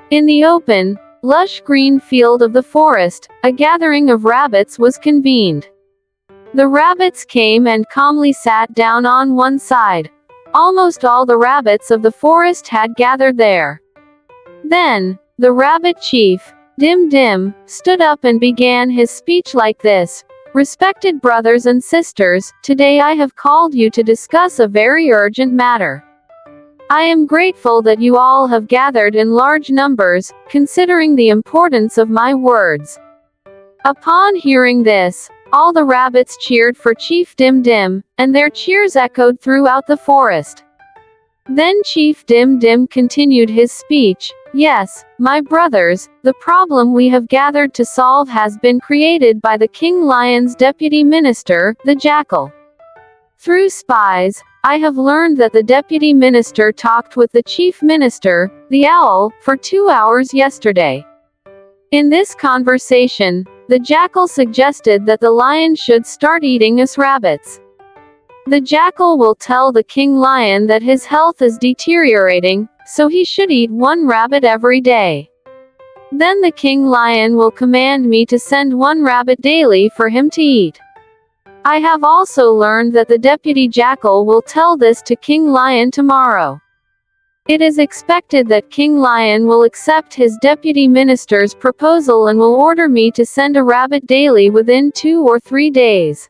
In the open, lush green field of the forest, a gathering of rabbits was convened. The rabbits came and calmly sat down on one side. Almost all the rabbits of the forest had gathered there. Then, the rabbit chief, Dim Dim, stood up and began his speech like this: "Respected brothers and sisters, today I have called you to discuss a very urgent matter. I am grateful that you all have gathered in large numbers, considering the importance of my words." Upon hearing this, all the rabbits cheered for Chief Dim Dim, and their cheers echoed throughout the forest. Then Chief Dim Dim continued his speech. "Yes, my brothers, the problem we have gathered to solve has been created by the King Lion's deputy minister, the Jackal. Through spies, I have learned that the deputy minister talked with the chief minister, the Owl, for 2 hours yesterday. In this conversation, the Jackal suggested that the lion should start eating us rabbits. The Jackal will tell the King Lion that his health is deteriorating, so he should eat 1 rabbit every day. Then the King Lion will command me to send 1 rabbit daily for him to eat. I have also learned that the deputy Jackal will tell this to King Lion tomorrow. It is expected that King Lion will accept his deputy minister's proposal and will order me to send a rabbit daily within 2 or 3 days.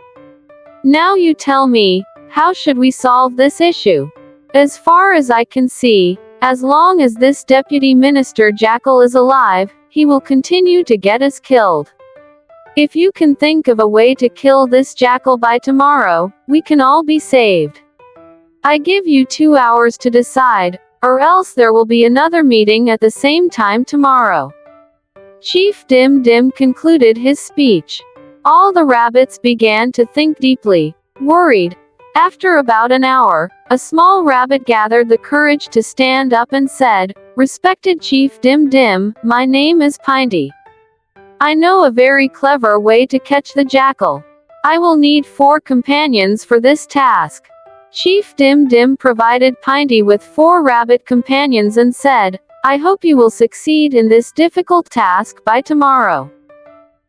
Now you tell me, how should we solve this issue? As far as I can see, as long as this deputy minister Jackal is alive, he will continue to get us killed. If you can think of a way to kill this Jackal by tomorrow, we can all be saved. I give you 2 hours to decide, or else there will be another meeting at the same time tomorrow." Chief Dim Dim concluded his speech. All the rabbits began to think deeply, worried. After about an hour, a small rabbit gathered the courage to stand up and said, "Respected Chief Dim Dim, my name is Pindy. I know a very clever way to catch the Jackal. I will need 4 companions for this task." Chief Dim Dim provided Pindy with 4 rabbit companions and said, "I hope you will succeed in this difficult task by tomorrow.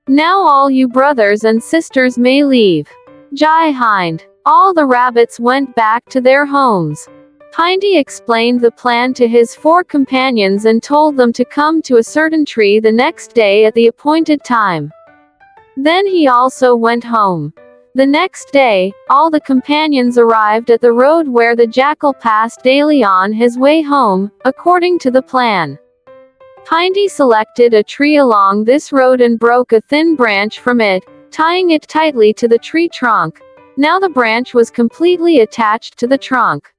Now all you brothers and sisters may leave." Jai Hind. All the rabbits went back to their homes. Pindy explained the plan to his 4 companions and told them to come to a certain tree the next day at the appointed time. Then he also went home. The next day, all the companions arrived at the road where the Jackal passed daily on his way home, according to the plan. Pindy selected a tree along this road and broke a thin branch from it, tying it tightly to the tree trunk. Now the branch was completely attached to the trunk.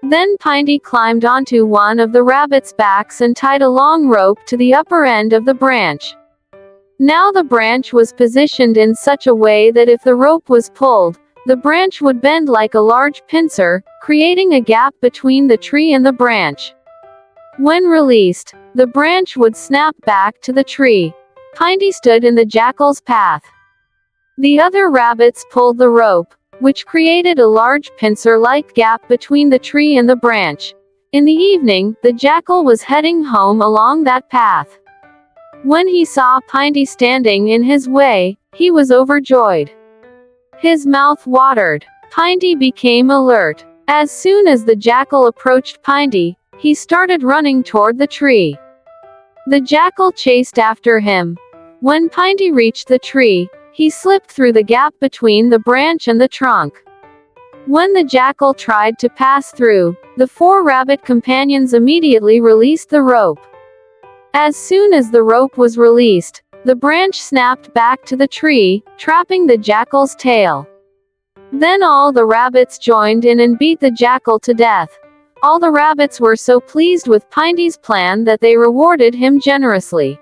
Then Pindy climbed onto one of the rabbits' backs and tied a long rope to the upper end of the branch. Now the branch was positioned in such a way that if the rope was pulled, the branch would bend like a large pincer, creating a gap between the tree and the branch. When released, the branch would snap back to the tree. Pindy stood in the Jackal's path. The other rabbits pulled the rope, which created a large pincer-like gap between the tree and the branch. In the evening, the Jackal was heading home along that path. When he saw Pindy standing in his way, he was overjoyed. His mouth watered. Pindy became alert. As soon as the Jackal approached Pindy, he started running toward the tree. The Jackal chased after him. When Pindy reached the tree, he slipped through the gap between the branch and the trunk. When the Jackal tried to pass through, the 4 rabbit companions immediately released the rope. As soon as the rope was released, the branch snapped back to the tree, trapping the Jackal's tail. Then all the rabbits joined in and beat the Jackal to death. All the rabbits were so pleased with Pindy's plan that they rewarded him generously.